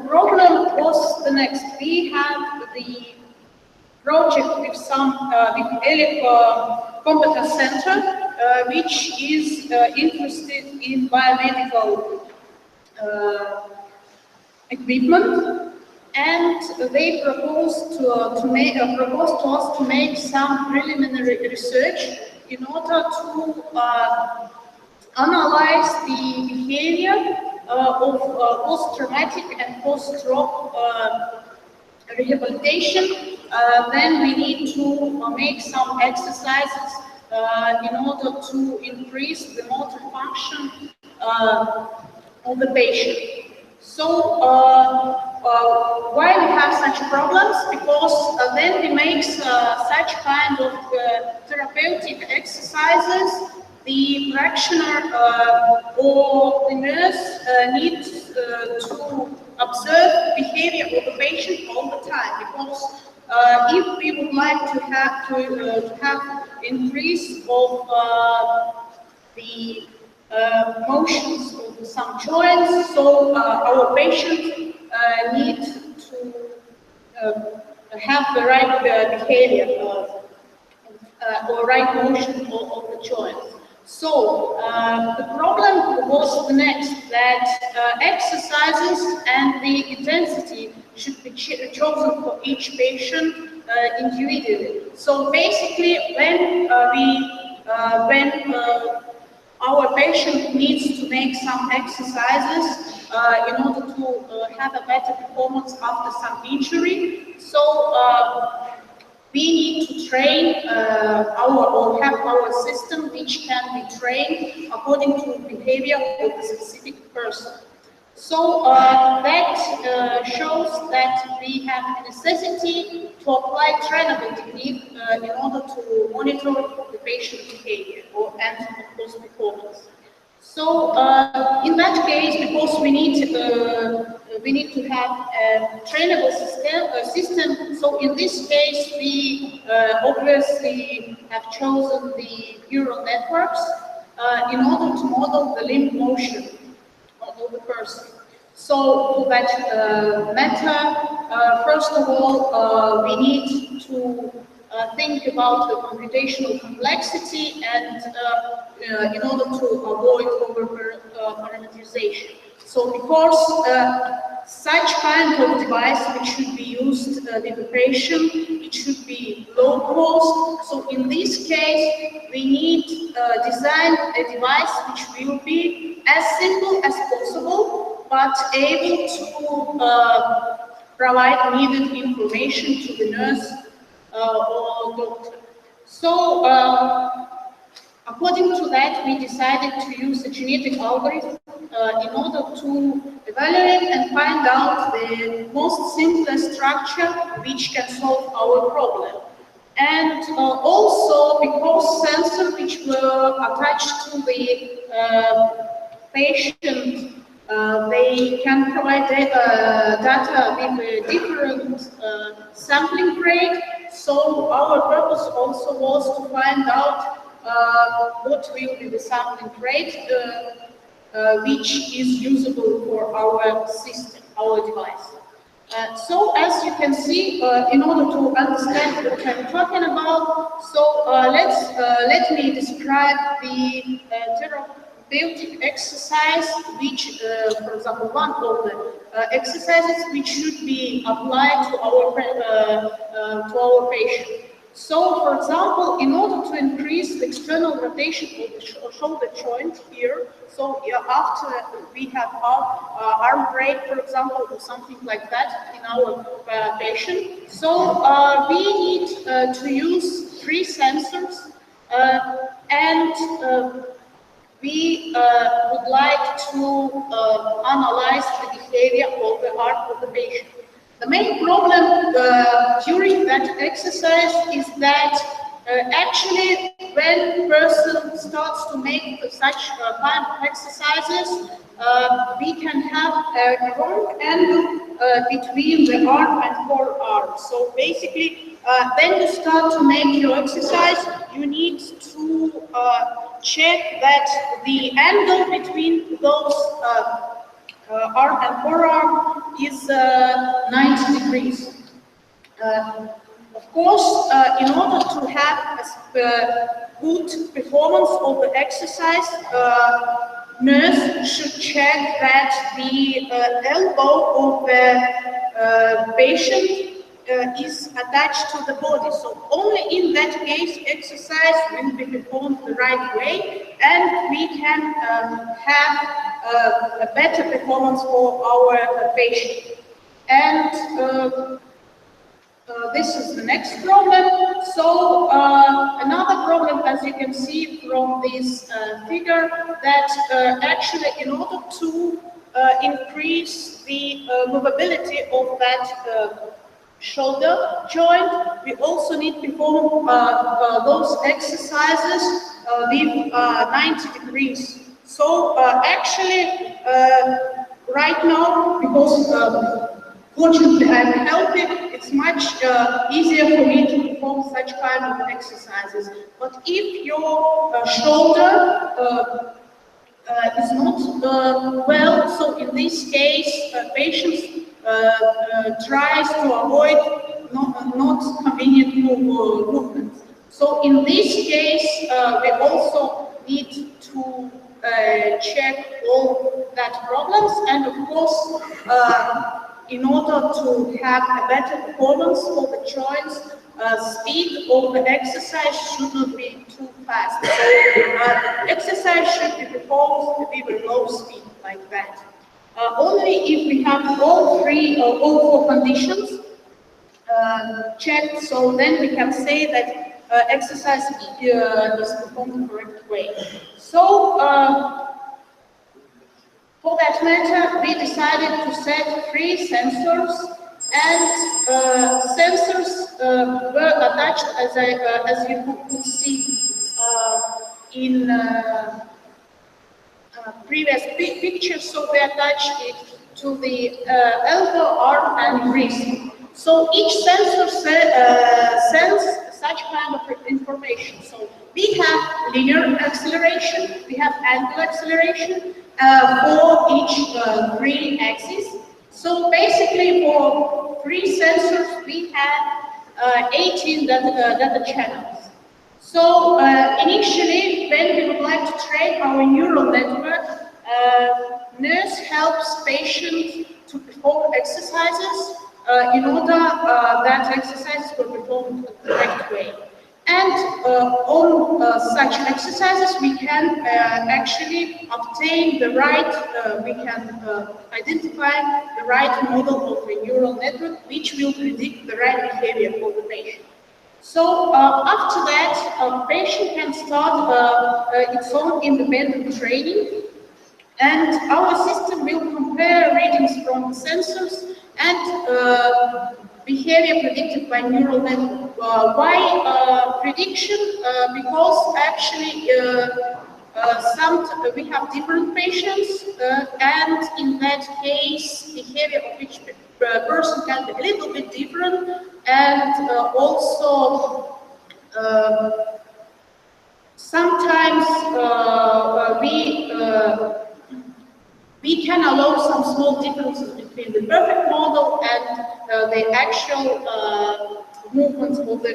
problem was the next. We have the project with with ELEC Competence Center, which is interested in biomedical equipment, and they proposed to us to make some preliminary research in order to analyze the behavior of post-traumatic and post-stroke rehabilitation. Then we need to make some exercises in order to increase the motor function of the patient. So why we have such problems? Because then we make such kind of therapeutic exercises, the practitioner or the nurse needs to observe behavior of the patient all the time, because if we would like to have increase of the motions of some joints, so our patient needs to have the right behavior or right motion of the joints. So the problem was the next, that exercises and the intensity should be chosen for each patient individually. So basically, when our patient needs to make some exercises in order to have a better performance after some injury, so we need to train have our system which can be trained according to the behavior of the specific person. So that shows that we have a necessity to apply trainable technique in order to monitor the patient behavior and of course performance. So in that case, because we need to have a trainable system. So in this case, we obviously have chosen the neural networks in order to model the limb motion of the person. So for that matter, first of all, we need to think about the computational complexity and in order to avoid over-parameterization. So because such kind of device which should be used with the patient, it should be low cost. So in this case, we need to design a device which will be as simple as possible, but able to provide needed information to the nurse or doctor. So according to that, we decided to use a genetic algorithm in order to evaluate and find out the most simplest structure which can solve our problem. And also because sensors which were attached to the patient, they can provide data with a different sampling rate. So our purpose also was to find out what will be the sampling rate which is usable for our system, our device. So as you can see, in order to understand what I'm talking about, so let me describe the therapeutic exercise, which, for example, one of the exercises which should be applied to our patient. So, for example, in order to increase the external rotation of the shoulder joint here, so after we have arm break, for example, or something like that in our patient, so we need to use 3 sensors, and we would like to analyze the behavior of the heart of the patient. The main problem during that exercise is that actually when person starts to make such kind of exercises, we can have a wrong angle between the arm and forearm. So basically, when you start to make your exercise, you need to check that the angle between those arm and forearm is 90 degrees. Of course, in order to have a good performance of the exercise, nurse should check that the elbow of the patient is attached to the body. So only in that case exercise will be performed the right way, and we can have a better performance for our patient. And this is the next problem. So another problem, as you can see from this figure, that actually in order to increase the movability of that shoulder joint, we also need to perform those exercises with 90 degrees. So actually, right now, because fortunately I'm healthy, it's much easier for me to perform such kind of exercises. But if your shoulder is not well, so in this case, patients tries to avoid not convenient movements. So in this case, we also need to check all that problems, and of course, in order to have a better performance for the joints, speed of the exercise should not be too fast. So exercise should be performed with a low speed like that. Only if we have all four conditions checked, so then we can say that exercise is performed the correct way. So for that matter, we decided to set 3 sensors, and sensors were attached, as you could see in previous pictures. So we attach it to the elbow, arm, and wrist. So each sensor sends such kind of information. So we have linear acceleration, we have angular acceleration for each 3 axes. So basically, for 3 sensors, we have 18 data channels. So initially, when we would like to train our neural network, nurse helps patients to perform exercises in order that exercises were performed the correct way. And on such exercises, we can actually obtain the right, we can identify the right model of the neural network, which will predict the right behavior for the patient. So after that, a patient can start its own independent training, and our system will compare readings from the sensors and behavior predicted by neural network. Why prediction? Because actually we have different patients, and in that case, behavior of each person can be a little bit different, and also sometimes we can allow some small differences between the perfect model and the actual movements of the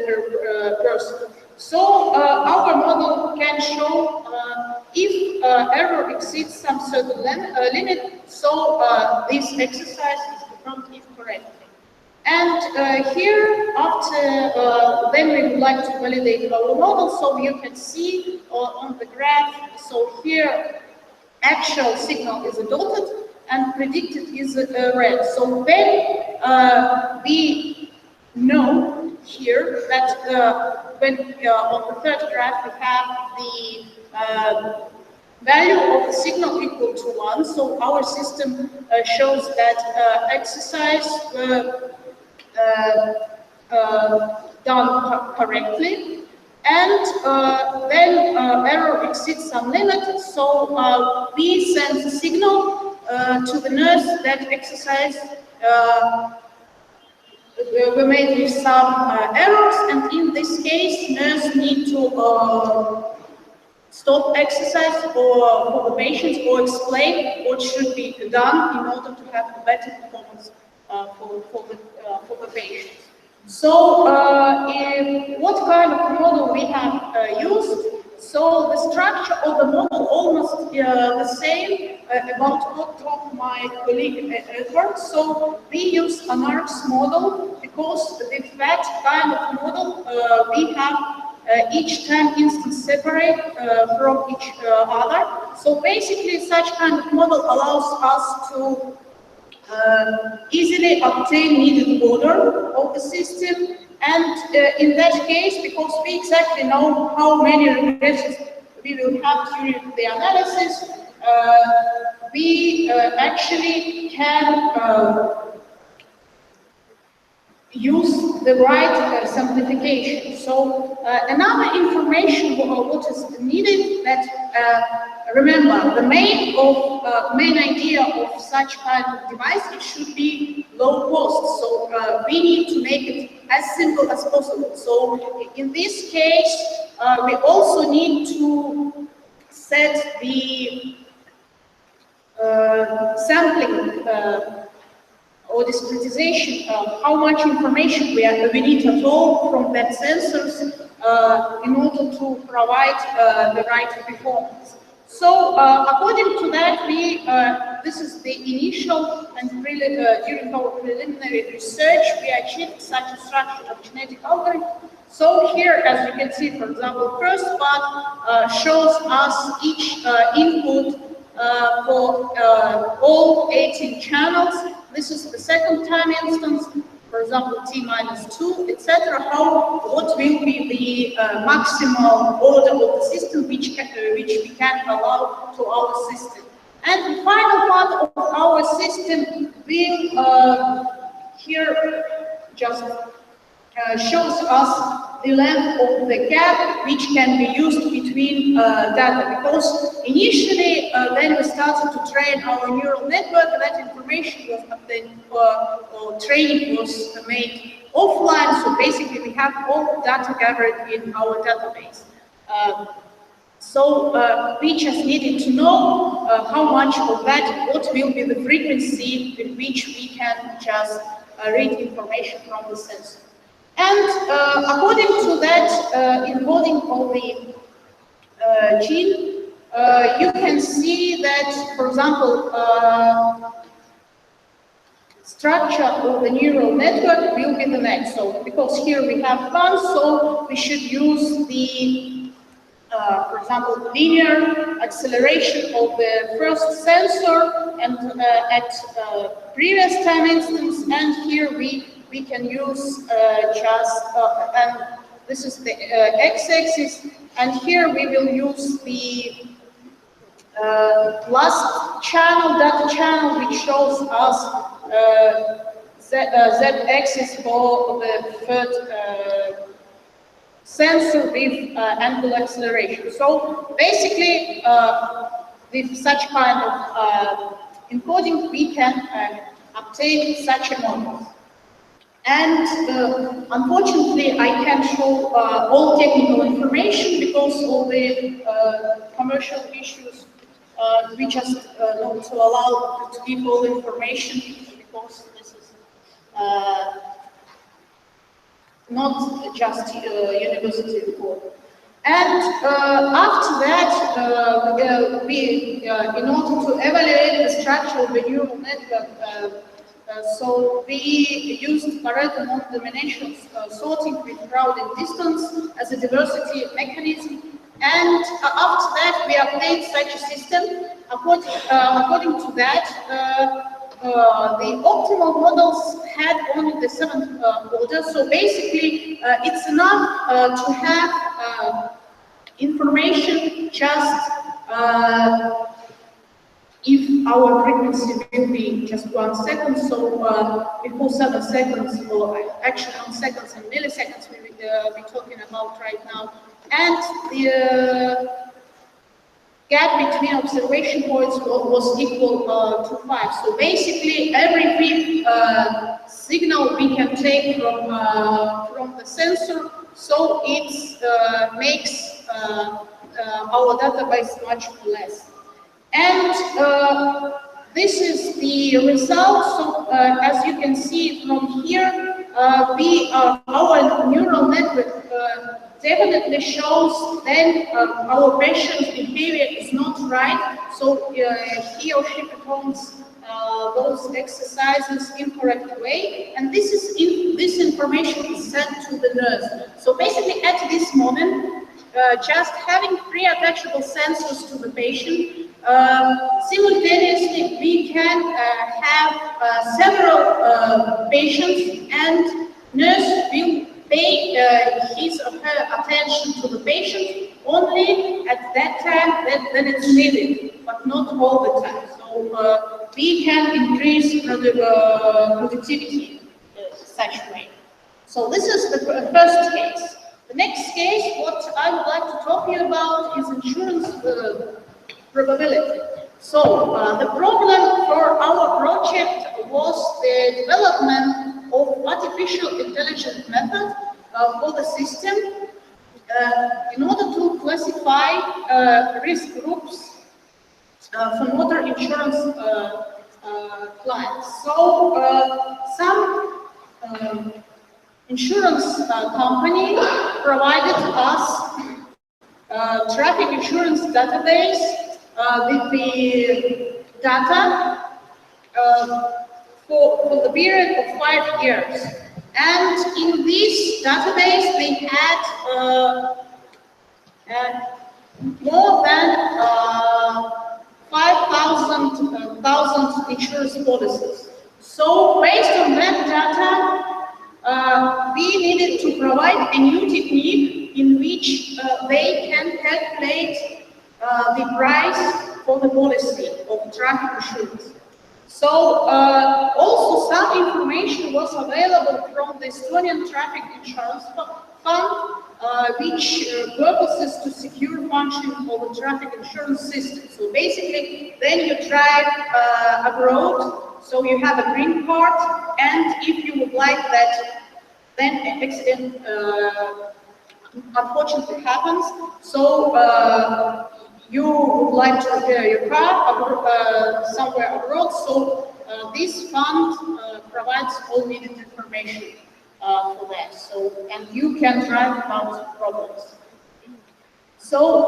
person. So our model can show if error exceeds some certain limit, so this exercise is performed incorrectly. And here, after then we would like to validate our model, so you can see on the graph, so here actual signal is dotted and predicted is red. So when we know here that when on the third graph we have the value of the signal equal to 1, so our system shows that exercise done correctly, and then error exceeds some limit, so we send the signal to the nurse that exercise we made with some errors, and in this case, nurse need to stop exercise for the patients or explain what should be done in order to have a better performance for the patients. So, what kind of model we have used? So, the structure of the model almost the same about what talked my colleague Edward. So, we use an ARCS model because with that kind of model we have each time instance separate from each other. So, basically, such kind of model allows us to easily obtain needed order of the system, and in that case, because we exactly know how many regressions we will have during the analysis, we actually can use the right simplification. So another information what is needed that remember the main idea of such kind of device, it should be low cost. So we need to make it as simple as possible. So in this case, we also need to set the sampling or discretization of how much information we need at all from that sensors in order to provide the right performance. So according to that, this is the initial and during our preliminary research, we achieved such a structure of genetic algorithm. So here, as you can see, for example, first part shows us each input for all 18 channels. This is the second time instance, for example, t-2, etc. What will be the maximal order of the system which we can allow to our system. And the final part of our system will here just shows us the length of the gap which can be used between data, because initially when we started to train our neural network, that information was obtained or training was made offline, so basically we have all data gathered in our database. So we just needed to know how much of that, what will be the frequency with which we can just read information from the sensor. And according to that encoding of the gene, you can see that, for example, structure of the neural network will be the next. So, because here we have one, so we should use the, for example, linear acceleration of the first sensor and at previous time instance, and here we can use and this is the x-axis, and here we will use the last channel, data channel, which shows us z-axis for the third sensor with angular acceleration. So basically, with such kind of encoding, we can obtain such a model. And unfortunately, I can't show all technical information because of the commercial issues. We just not to allow to give all information because this is not just university report. And after that, we, in order to evaluate the structure of the neural network, so we used Pareto non-domination sorting with crowd and distance as a diversity mechanism. And after that, we obtained such a system. According to that, the optimal models had only the 7th order. So basically, it's enough to have information just if our frequency will be just 1 second, so before 7 seconds, or actually on seconds and milliseconds we will be talking about right now, and the gap between observation points was equal to 5. So basically, every bit signal we can take from the sensor, so it makes our database much less. And this is the result. So as you can see from here, our neural network definitely shows then our patient's behavior is not right. So he or she performs those exercises incorrect way, and this information is sent to the nurse. So basically, at this moment, just having pre-attachable sensors to the patient, simultaneously we can have several patients, and nurse will pay his or her attention to the patient only at that time that it's needed, but not all the time. So we can increase productivity such way. So this is the first case. The next case, what I would like to talk to you about is insurance probability. So the problem for our project was the development of artificial intelligence method for the system in order to classify risk groups for motor insurance clients. So some insurance company provided us traffic insurance database with the data for the period of 5 years. And in this database, they had more than 5,000 insurance policies. So based on that data, we needed to provide a new technique in which they can calculate the price for the policy of traffic insurance. So also some information was available from the Estonian Traffic Insurance Fund, which purposes to secure functioning of the traffic insurance system. So basically, when you drive abroad, so you have a green card, and if you would like that, then an accident unfortunately happens. So you would like to repair your car somewhere abroad. So this fund provides all needed information for that. So, and you can drive without problems. So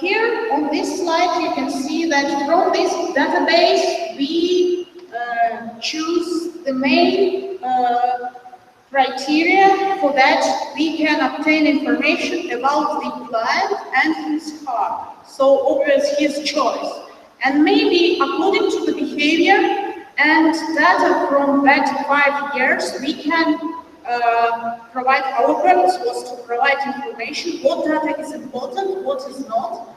here on this slide, you can see that from this database, we choose the main criteria. For that, we can obtain information about the client and his car. So obviously his choice. And maybe according to the behavior and data from that 5 years, we can provide, our purpose was to provide information, what data is important, what is not,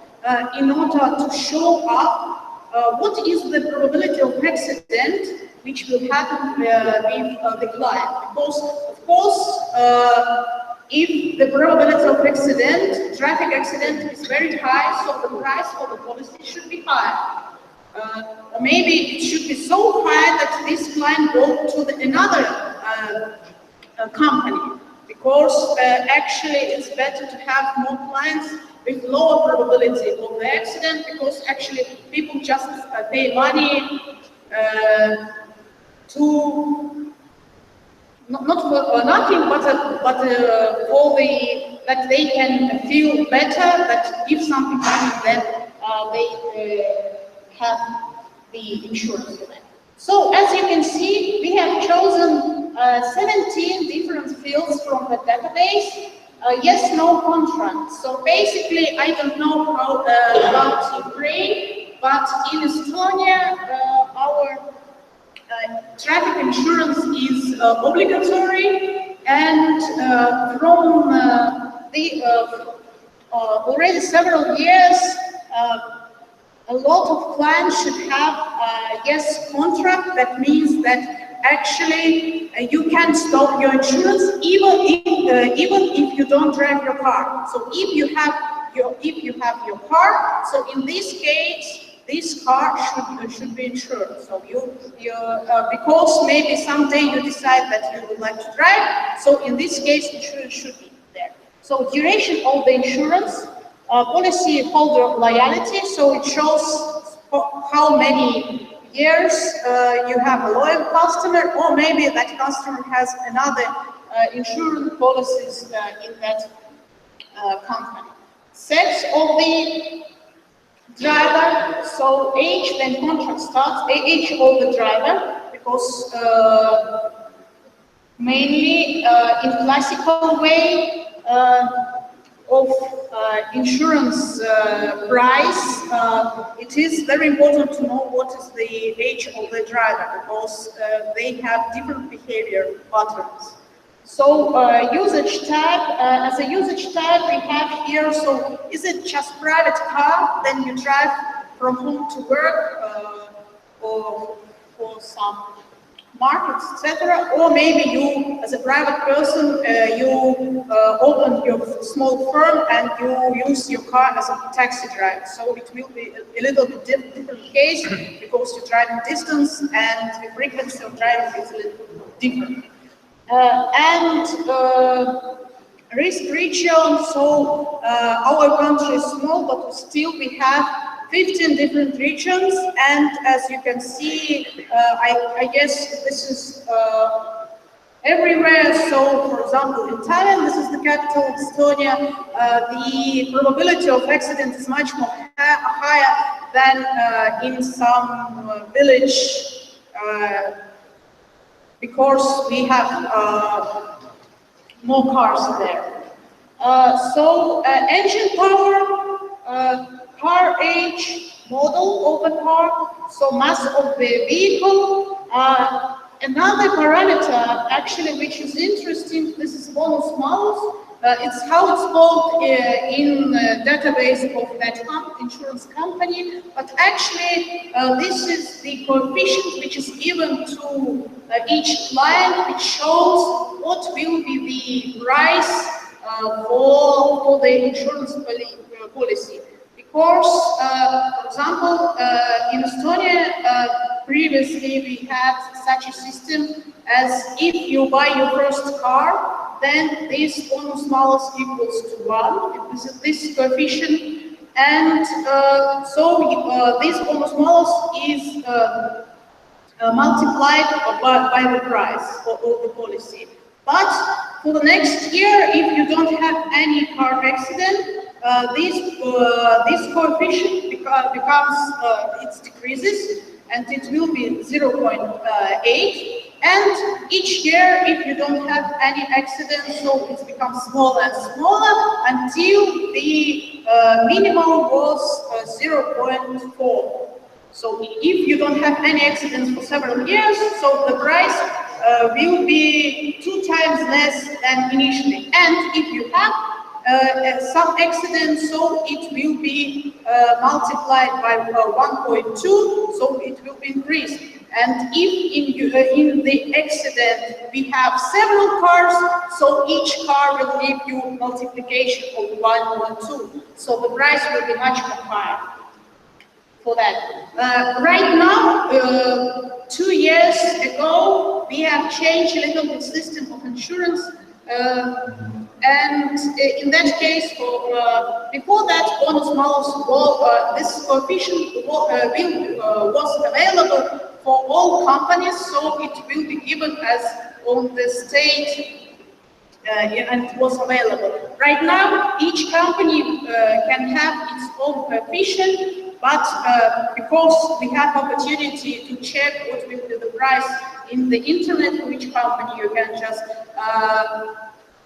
in order to show up what is the probability of accident which will happen with the client. Because, of course, if the probability of accident, traffic accident is very high, so the price for the policy should be high. Or maybe it should be so high that this client goes to another company, because actually it's better to have more clients with lower probability of the accident, because actually people just pay money to not for nothing, but for that they can feel better, that if something happens, then they have the insurance for that. So as you can see, we have chosen 17 different fields from the database. Yes, no contract. So basically, I don't know how about Ukraine, but in Estonia, our traffic insurance is obligatory, and from already several years, a lot of clients should have a yes contract. That means that actually you can stop your insurance even if you don't drive your car. So if you have your car, so in this case, this car should be insured. So because maybe someday you decide that you would like to drive. So in this case, insurance should be there. So duration of the insurance policy holder loyalty, so it shows how many years you have a loyal customer, or maybe that customer has another insurance policies in that company. Sex of the driver, so age, then contract starts, age of the driver, because mainly in classical way of insurance price, it is very important to know what is the age of the driver, because they have different behavior patterns. So usage type, as a usage type we have here, so is it just private car, then you drive from home to work or for some markets, etc. Or maybe you, as a private person, you open your small firm and you use your car as a taxi driver. So it will be a little bit different case, because you're driving distance and the frequency of driving is a little bit different. Risk region, so our country is small, but still we have 15 different regions, and as you can see, I guess this is everywhere. So, for example, in Tallinn, this is the capital of Estonia, the probability of accident is much more higher than in some village, because we have more cars there. Engine power, car age, model of the car, so mass of the vehicle. Another parameter, actually, which is interesting, this is bonus malus. It's how it's called in the database of that insurance company, but actually this is the coefficient which is given to each client, which shows what will be the price for the insurance policy. Because, for example, in Estonia, previously we had such a system as if you buy your first car, then this bonus malus equals to 1. This is this coefficient, and this bonus malus is multiplied by the price of the policy. But for the next year, if you don't have any car accident, this coefficient becomes, it decreases, and it will be 0.8. And each year, if you don't have any accident, so it becomes smaller and smaller until the minimum was 0.4. So if you don't have any accidents for several years, so the price will be 2 times less than initially. And if you have some accidents, so it will be multiplied by 1.2, so it will be increased. And if in the accident we have several cars, so each car will give you multiplication of 1 or 2. So the price will be much more higher for that. Right now, 2 years ago, we have changed a little bit system of insurance. And in that case, before that, bonus malus, this coefficient was available for all companies, so it will be given as on the state and it was available. Right now, each company can have its own coefficient, but because we have opportunity to check what will be the price in the internet for each company, you can just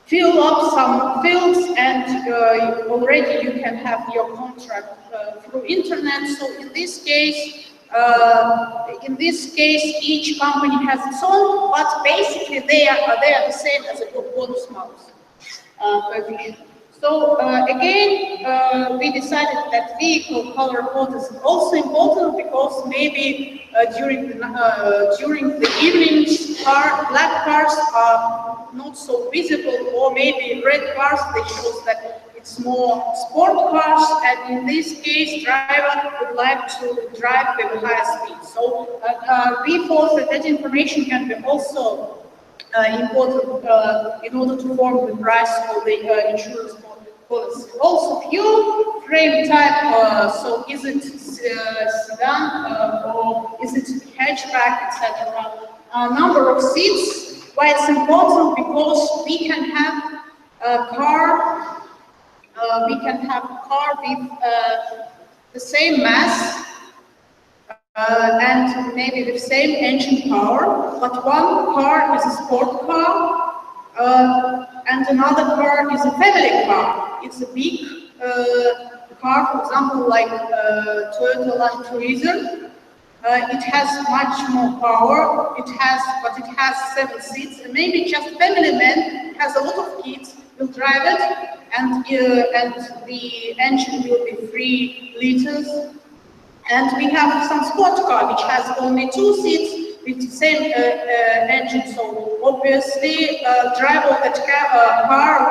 fill up some fields, and already you can have your contract through internet. So in this case, each company has its own, but basically they are the same as a bonus malus coefficient. So again, we decided that vehicle color code is also important, because maybe during the evenings, black cars are not so visible, or maybe red cars, they show that it's more sport cars, and in this case, driver would like to drive with higher speed. So we thought that information can be also important in order to form the price of the insurance policy. Also, fuel, frame type, so is it sedan or is it hatchback, etc. Number of seats. Why it's important? Because we can have a car. We can have a car with the same mass and maybe the same engine power, but one car is a sport car and another car is a family car. It's a big car, for example, like Toyota Land Cruiser. It has much more power. But it has 7 seats, and maybe just family man has a lot of kids will drive it, and the engine will be 3 liters. And we have some sport car which has only 2 seats with the same engine. So obviously, driver of that car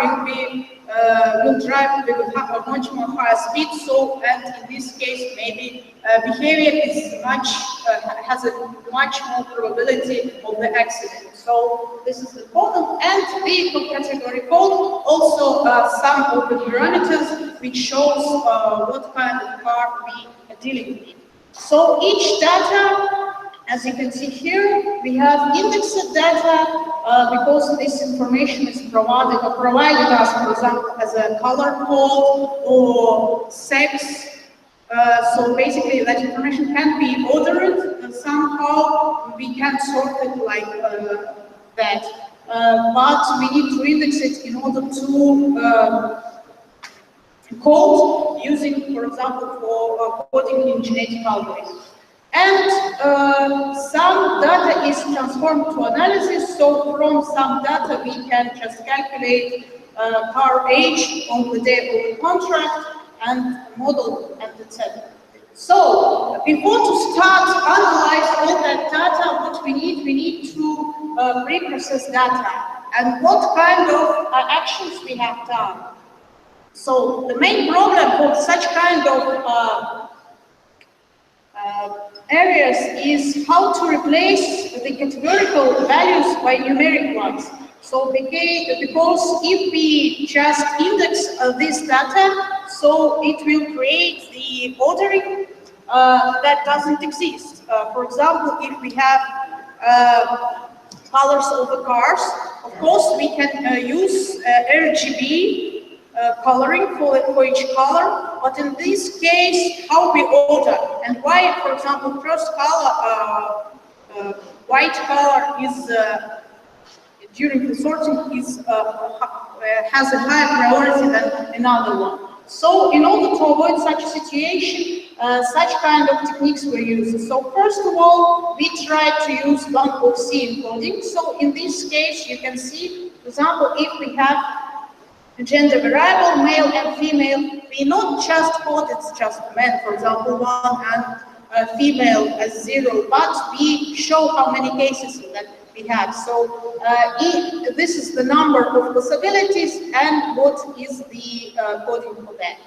will drive with a much more higher speed. So, and in this case, maybe behavior is has a much more probability of the accident. So this is important. And vehicle category code, also some of the parameters which shows what kind of car we are dealing with. So each data, as you can see here, we have indexed data because this information is provided us, for example, as a color code or sex. So basically, that information can be ordered and somehow we can sort it like that. But we need to index it in order to code using, for example, for coding in genetic algorithms. And some data is transformed to analysis, so from some data we can just calculate car age on the day of the contract and model and etc. So before to start analyze all that data, what we need to pre-process data and what kind of actions we have done. So the main problem for such kind of areas is how to replace the categorical values by numeric ones. So because if we just index this data, so it will create the ordering that doesn't exist. For example, if we have colors of the cars, of course we can use RGB coloring for each color, but in this case, how we order and why, for example, first color, white color is during the sorting is has a higher priority than another one. So in order to avoid such a situation, such kind of techniques were used. So first of all, we tried to use 1OC encoding. So in this case, you can see, for example, if we have gender variable, male and female, we not just code it's just men, for example, 1 and female as 0, but we show how many cases that we have. So this is the number of possibilities and what is the coding for that.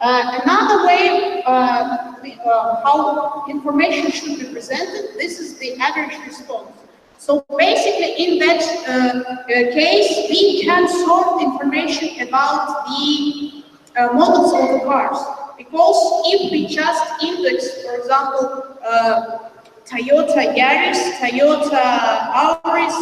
Another way how information should be presented, this is the average response. So basically, in that case, we can sort information about the models of the cars. Because if we just index, for example, Toyota Yaris, Toyota Auris,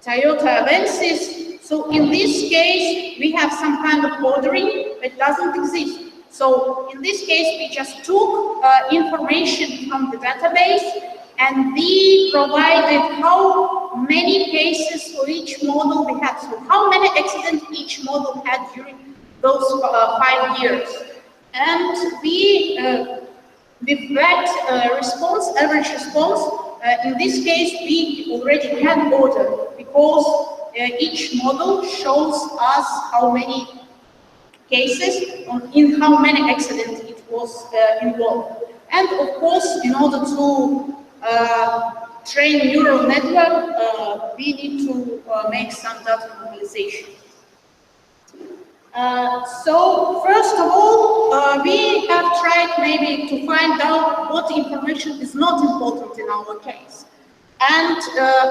Toyota Avensis, so in this case, we have some kind of ordering that doesn't exist. So in this case, we just took information from the database and we provided how many cases for each model we had. So how many accidents each model had during those 5 years. And we, with that response, average response, in this case, we already had order because each model shows us how many cases, in how many accidents it was involved. And of course, in order to train neural network, we need to make some data normalization. So first of all, we have tried maybe to find out what information is not important in our case. And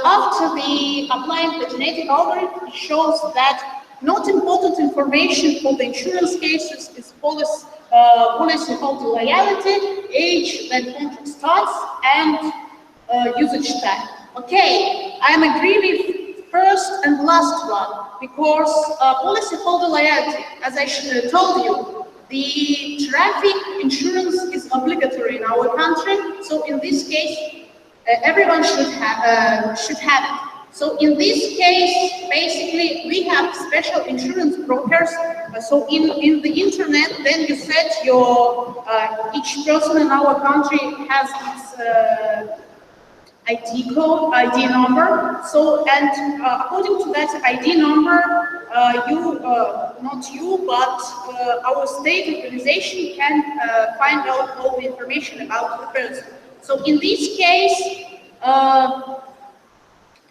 after the applying the genetic algorithm, it shows that Not important information for the insurance cases is policyholder loyalty, age when contract starts, and usage type. Okay, I'm agree with first and last one, because policyholder loyalty, as I told you, the traffic insurance is obligatory in our country, so in this case, everyone should have it. So in this case, basically, we have special insurance brokers. So in the internet, then you set your, each person in our country has its ID code, ID number. So, and according to that ID number, not you, but our state organization can find out all the information about the person. So in this case,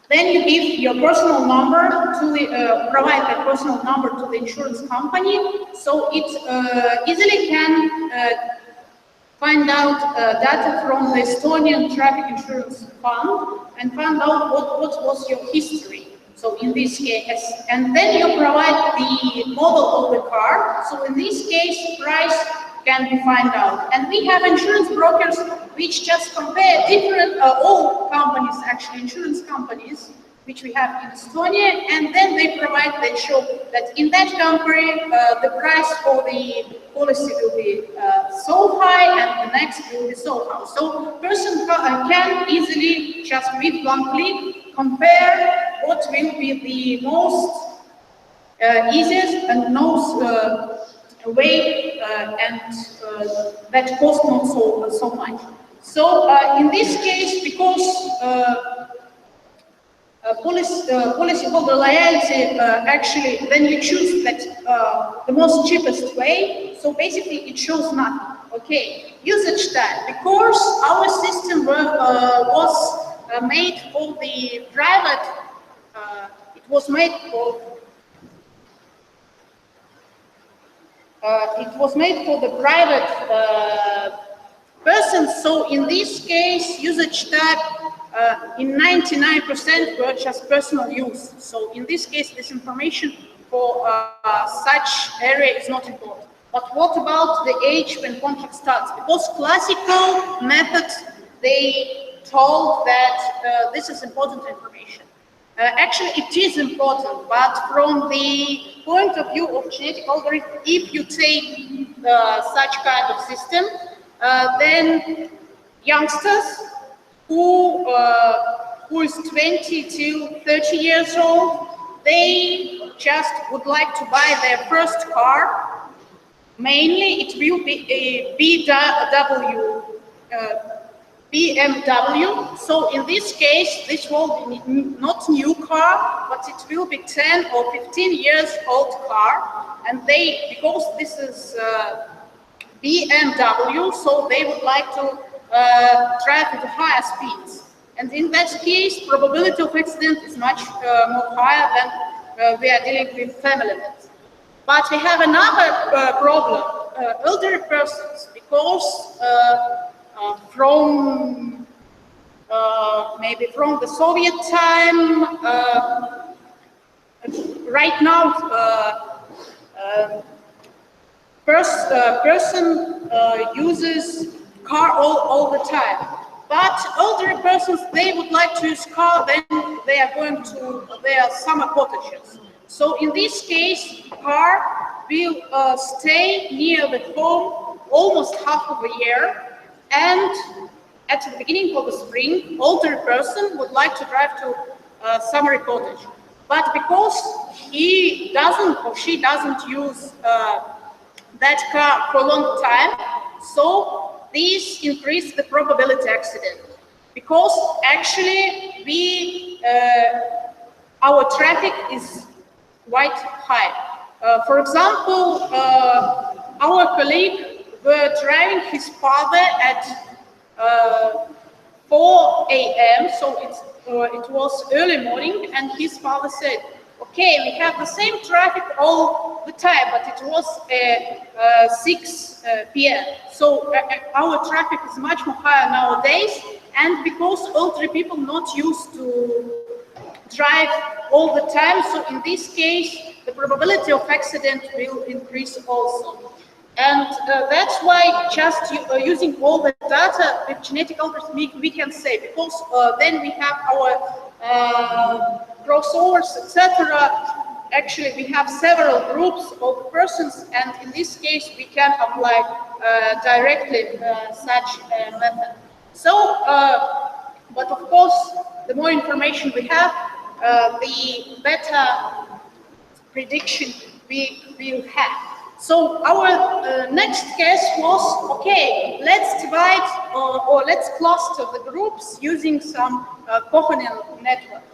then you give your personal number to the, provide the personal number to the insurance company, so it easily can find out data from the Estonian Traffic Insurance Fund and find out what was your history. So in this case, and then you provide the model of the car. So in this case, price can be found out. And we have insurance brokers which just compare different, all companies, actually insurance companies, which we have in Estonia, and then they provide, they show that in that country, the price for the policy will be so high, and the next will be so high. So person can easily, just with one click, compare what will be the most easiest and most way, and that cost not so much. So in this case, because policyholder loyalty, actually, then you choose that the most cheapest way. So basically, it shows nothing. Okay, usage type, because our system was made for the private. It was made for. It was made for the private persons. So in this case, usage type. In 99% were just personal use. So in this case, this information for such area is not important. But what about the age when contract starts? Because classical methods, they told that this is important information. Actually, it is important, but from the point of view of genetic algorithm, if you take such kind of system, then youngsters who is 20 to 30 years old, they just would like to buy their first car. Mainly, it will be a BMW. So in this case, this will be not new car, but it will be 10 or 15 years old car. And they, because this is BMW, so they would like to drive at higher speeds. And in that case, probability of accident is much more higher than we are dealing with family members. But we have another problem, elderly persons, because from maybe from the Soviet time, right now, person uses car all the time. But elderly persons, they would like to use car, then they are going to their summer cottages. So in this case, car will stay near the home almost half of a year, and at the beginning of the spring, older person would like to drive to summer cottage. But because he doesn't or she doesn't use that car for a long time, so this increases the probability accident, because actually our traffic is quite high. For example, our colleague were driving his father at 4 a.m. So it was early morning, and his father said, "Okay, we have the same traffic all the time, but it was 6 p.m. So our traffic is much more higher nowadays, and because elderly people not used to drive all the time, so in this case, the probability of accident will increase also. And that's why just using all the data with genetic algorithms we can say, because then we have our crossovers, etc. Actually, we have several groups of persons, and in this case, we can apply directly such a method. So, but of course, the more information we have, the better prediction we will have. So our next case was, okay, let's divide or let's cluster the groups using some coherent networks.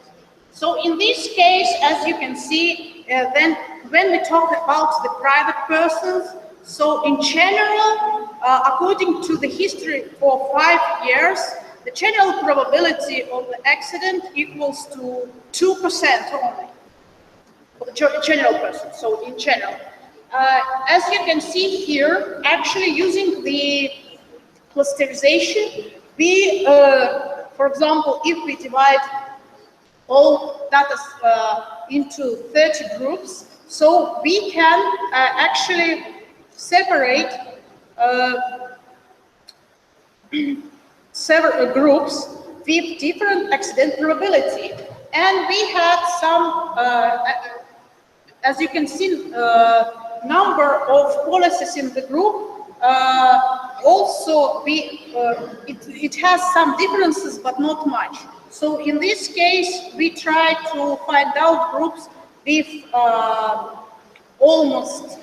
So in this case, as you can see, then when we talk about the private persons, so in general, according to the history for 5 years, the general probability of the accident equals to 2% only for the general person, so in general. As you can see here, actually using the clusterization, we, for example, if we divide all data into 30 groups, so we can actually separate several groups with different accident probability. And we had some, as you can see, number of policies in the group. Also, it has some differences, but not much. So in this case, we try to find out groups with almost,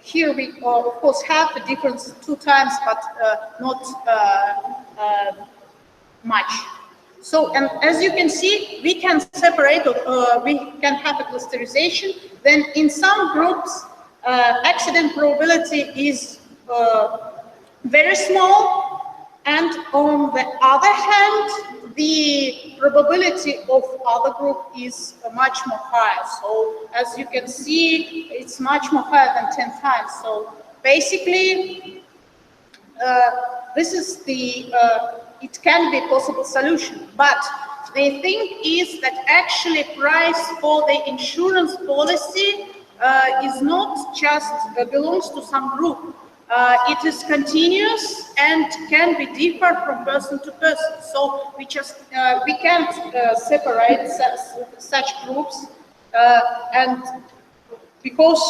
here we of course have the difference 2 times, but not much. So, and as you can see, we can separate, we can have a clusterization. Then in some groups, accident probability is very small, and on the other hand, the probability of other group is much more higher. So as you can see, it's much more higher than 10 times. So basically, this is the, it can be a possible solution. But the thing is that actually price for the insurance policy is not just belongs to some group. It is continuous and can be different from person to person. So we just we can't separate such groups, and because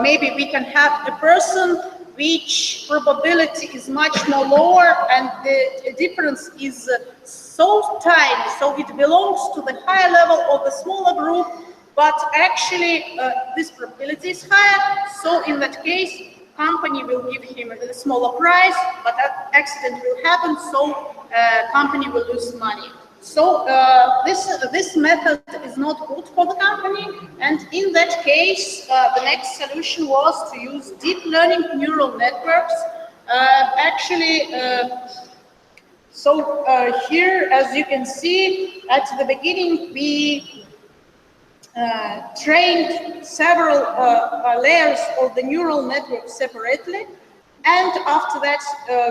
maybe we can have a person which probability is much more lower and the difference is so tiny, so it belongs to the higher level of the smaller group, but actually this probability is higher. So in that case, company will give him a smaller price, but that accident will happen, so company will lose money. So this method is not good for the company, and in that case, the next solution was to use deep learning neural networks. So here, as you can see, at the beginning we trained several layers of the neural network separately, and after that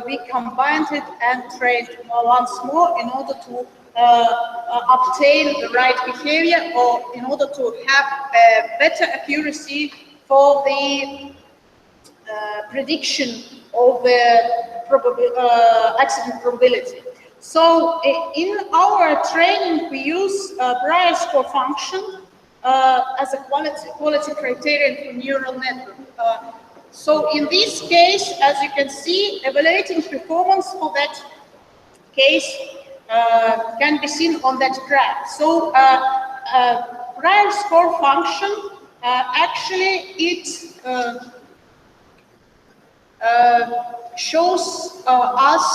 we combined it and trained once more in order to obtain the right behavior, or in order to have a better accuracy for the prediction of the accident probability. So in our training we use Brier score function as a quality criterion for neural network. So in this case, as you can see, evaluating performance for that case can be seen on that graph. So Brier score function actually it shows us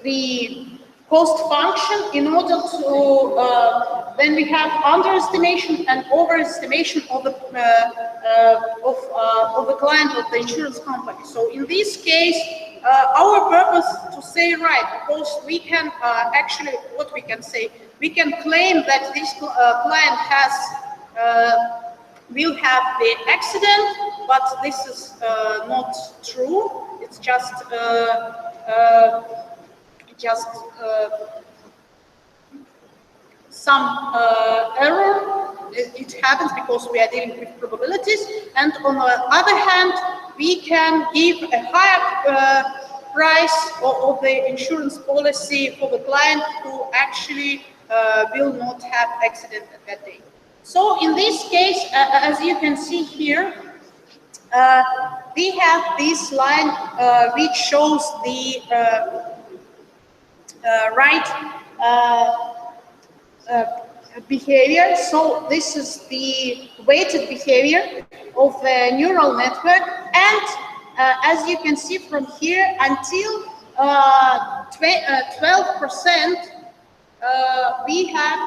the cost function in order to then we have underestimation and overestimation of the client of the insurance company. So in this case, our purpose to say right, because we can actually, what we can say, we can claim that this client has will have the accident, but this is not true. It's just some error. happens because we are dealing with probabilities. And on the other hand, we can give a higher price of the insurance policy for the client who actually will not have accident at that day. So in this case, as you can see here, we have this line which shows the right behavior. So this is the weighted behavior of the neural network, and as you can see from here, until 12%, we have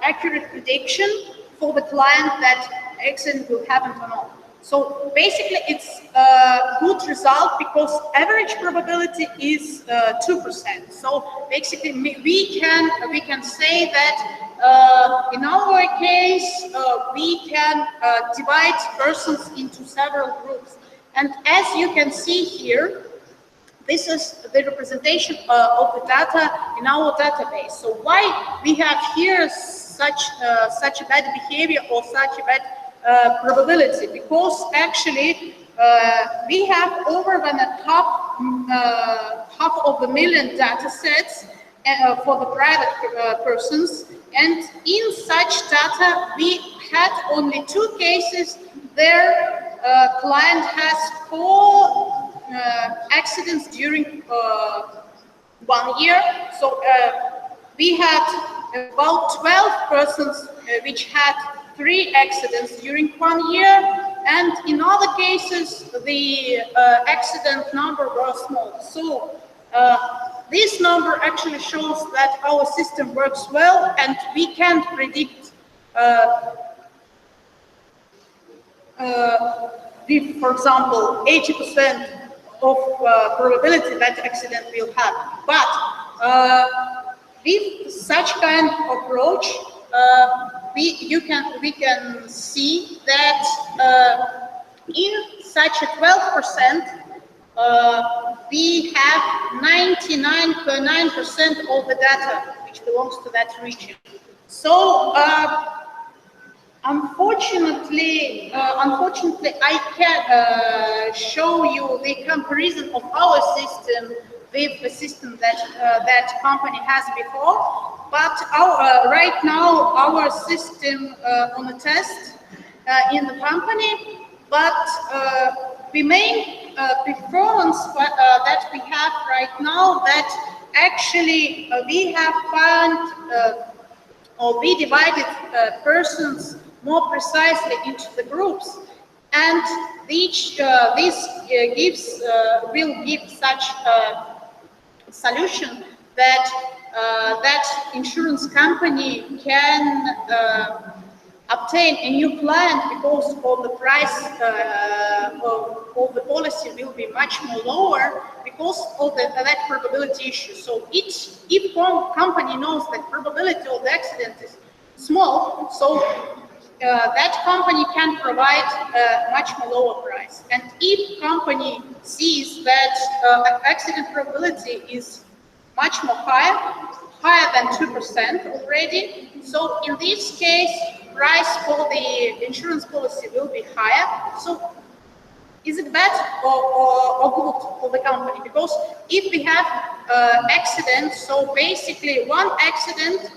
accurate prediction for the client that accident will happen or not. So basically, it's a good result because average probability is 2%. So basically, we can say that in our case we can divide persons into several groups. And as you can see here, this is the representation of the data in our database. So why we have here such a bad behavior or such a bad probability? Because actually we have over 500,000 data sets for the private persons, and in such data we had only 2 cases. Their client has 4 accidents during 1 year. So we had about 12 persons which had 3 accidents during 1 year, and in other cases the accident number was small. So this number actually shows that our system works well, and we can predict with, for example, 80% of probability that accident will happen. But with such kind of approach, we can see that in such a 12%, we have 99.9% of the data which belongs to that region. So unfortunately, I can't show you the comparison of our system with the system that that company has before. But right now, our system on a test in the company. But the main performance that we have right now, that actually we have found or we divided persons more precisely into the groups, and each this will give such a solution that that insurance company can obtain a new client because of the price of the policy will be much more lower because of that probability issue. So if company knows that probability of the accident is small, so that company can provide a much more lower price. And if company sees that accident probability is much more higher than 2% already, so in this case, price for the insurance policy will be higher. So is it bad or good for the company? Because if we have accidents, so basically one accident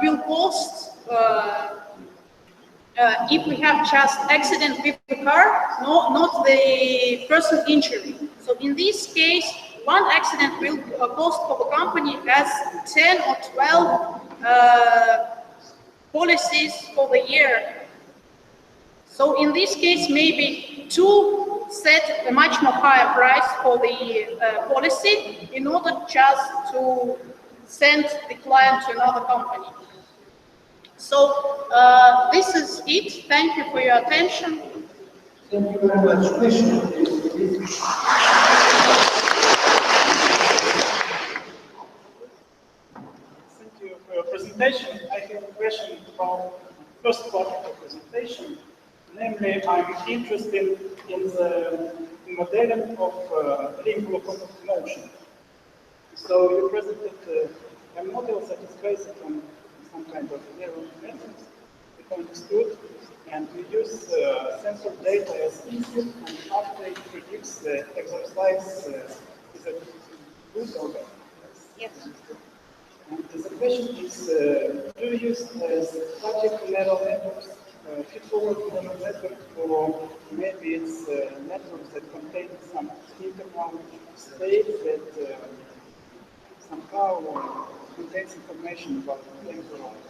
will cost, if we have just accident with the car, not the person injury. So in this case, one accident will cost for the company as 10 or 12 policies for the year. So in this case, maybe to set a much more higher price for the policy in order just to send the client to another company. So this is it. Thank you for your attention. Thank you very much. Question, please. Thank you for your presentation. I have a question about the first part of the presentation. Namely, I'm interested in the modeling of link locomotive motion. So you presented a model that is based on some kind of neural networks. It understood, and we use sensor data as input, and after it predicts the exercise is a good or bad. Yes. And the question is, do you use static neural networks, feed-forward neural network, or maybe it's networks that contain some internal state that somehow contains information about the environment?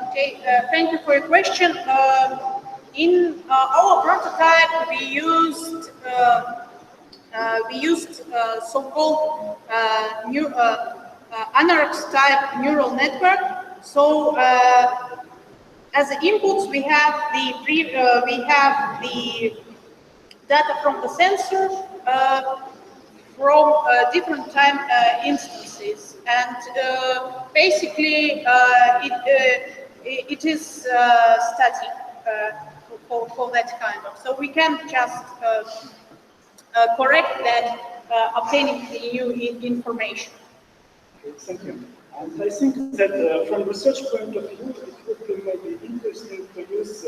Okay, thank you for your question. In our prototype, we used so-called anarchs type neural network. So as inputs, we have the data from the sensor from different time instances, and basically it is static for that kind of. So we can just correct that, obtaining the new information. Okay, thank you. And I think that from research point of view, it would be maybe interesting to use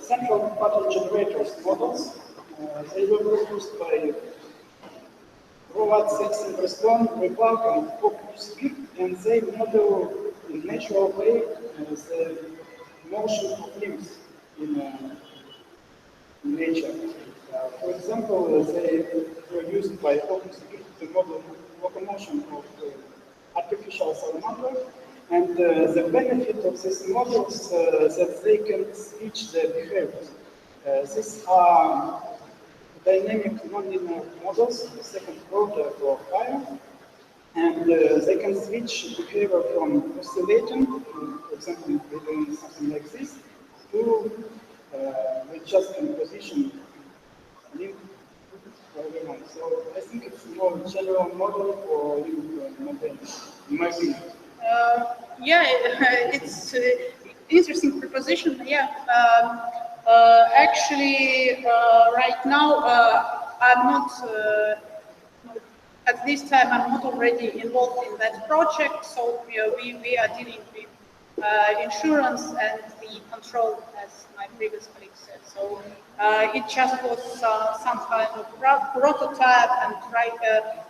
central pattern generators models. They were produced by robot sense and respond, rebug, and focus speed, and they model in natural way the motion of limbs in nature. For example, they were used by OpenSpeed to model locomotion of artificial salamander, and the benefit of these models that they can switch the behaviors. These are dynamic nonlinear models, the second order or higher, and they can switch behavior from oscillating, for example, we're doing something like this, to we just can position link for everyone. So I think it's more general model for link model, in my opinion. Yeah, it's interesting proposition. Yeah, actually, right now I'm not. At this time, I'm not already involved in that project. So we are dealing with insurance and the control, as my previous colleague said. So it just was some kind of prototype, and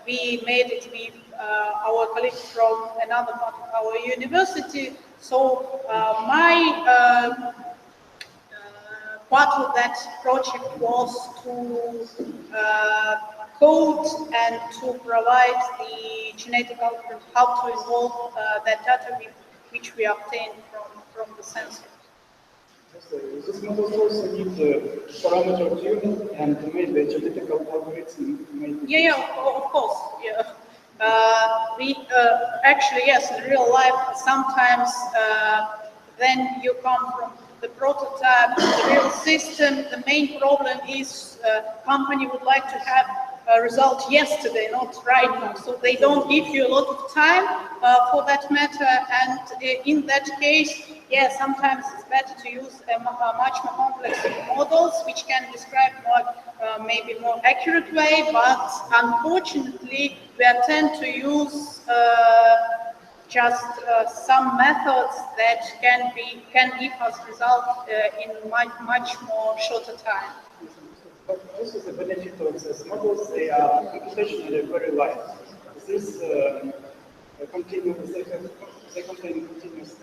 we made it with our colleagues from another part of our university. So my part of that project was to code and to provide the genetic algorithm, how to involve that data which we obtained from the sensor. This model also need parameter tuning and maybe genetic algorithm. Yeah, of course. Yeah. We actually, yes, in real life, sometimes then you come from the prototype to the real system. The main problem is company would like to have a result yesterday, not right now. So they don't give you a lot of time for that matter. And in that case, yeah, sometimes it's better to use a much more complex models, which can describe more, maybe more accurate way. But unfortunately, we tend to use just some methods that can give us result in much more shorter time. But also the benefit of these models, they are computationally very light. This continuous, they contain continuous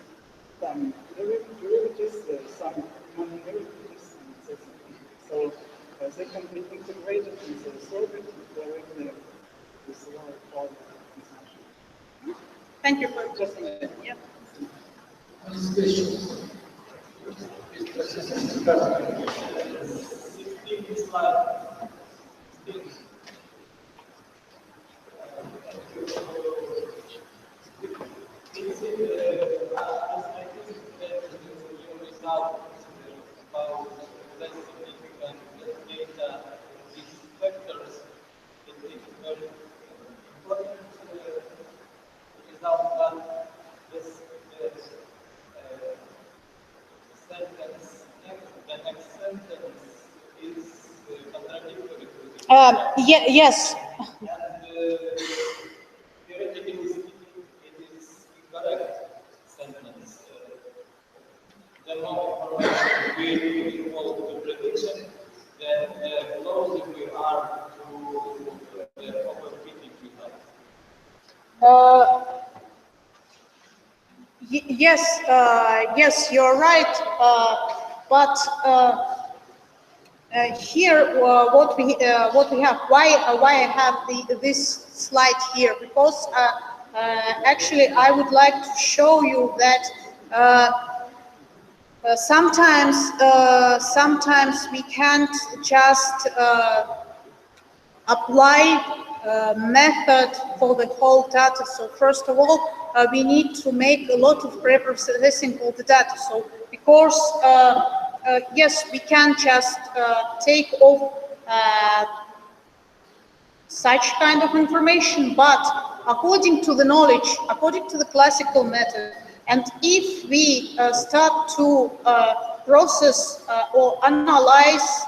time derivatives, some non-derivatives, and so they can be integrated in the circuit directly with lower power consumption. Thank you for Just yeah. Yes. Theoretically speaking, it is incorrect sentence. Yes, yes, you're right. But here, what we have, why I have this slide here? Because actually, I would like to show you that sometimes we can't just apply method for the whole data. So first of all, we need to make a lot of pre-processing of the data. So because yes, we can just take off such kind of information, but according to the knowledge, according to the classical method, and if we start to process or analyze,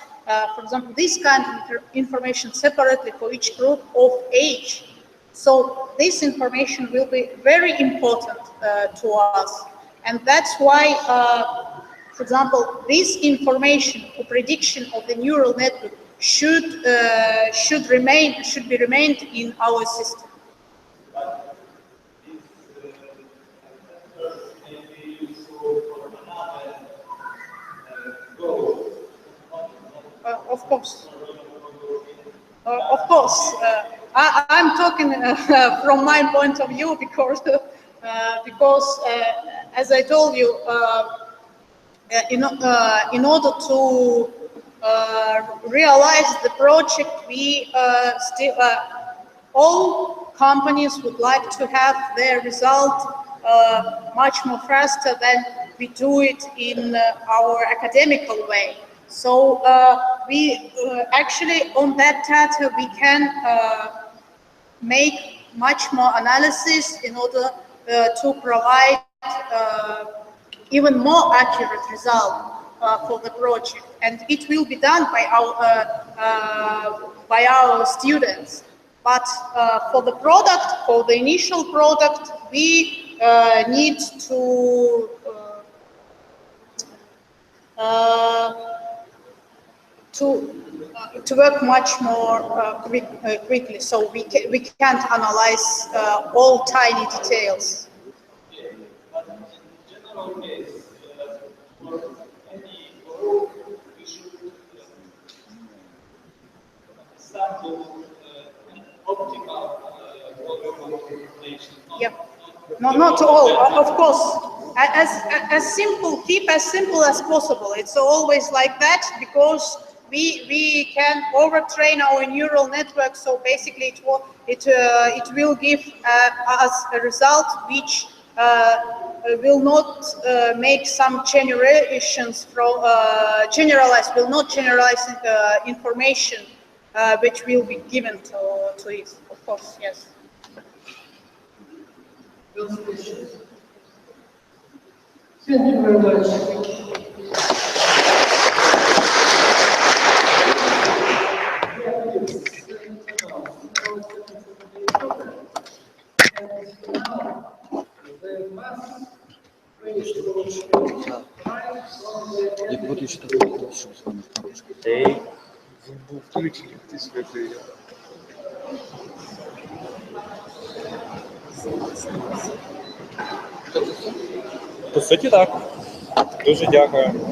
for example, this kind of information separately for each group of age, so this information will be very important to us. And that's why, for example, this information or prediction of the neural network should be remained in our system. Of course. Of course. I'm talking from my point of view because as I told you, in order to realize the project, we still all companies would like to have their result much more faster than we do it in our academical way. So we actually on that data we can make much more analysis in order to provide even more accurate result for the project, and it will be done by our students. But for the product, for the initial product, we need to work much more quickly, so we can't analyze all tiny details. Yep. No, not all. Of course, as simple, keep as simple as possible. It's always like that because we can overtrain our neural network. So basically, it will give us a result which will not make some generations from generalize. Will not generalize information which will be given to it. Of course, yes. Thank you very much. Як буду читати, щоб з вами трошки. Ей, був включений, ти святий. По суті, так. Дуже дякую.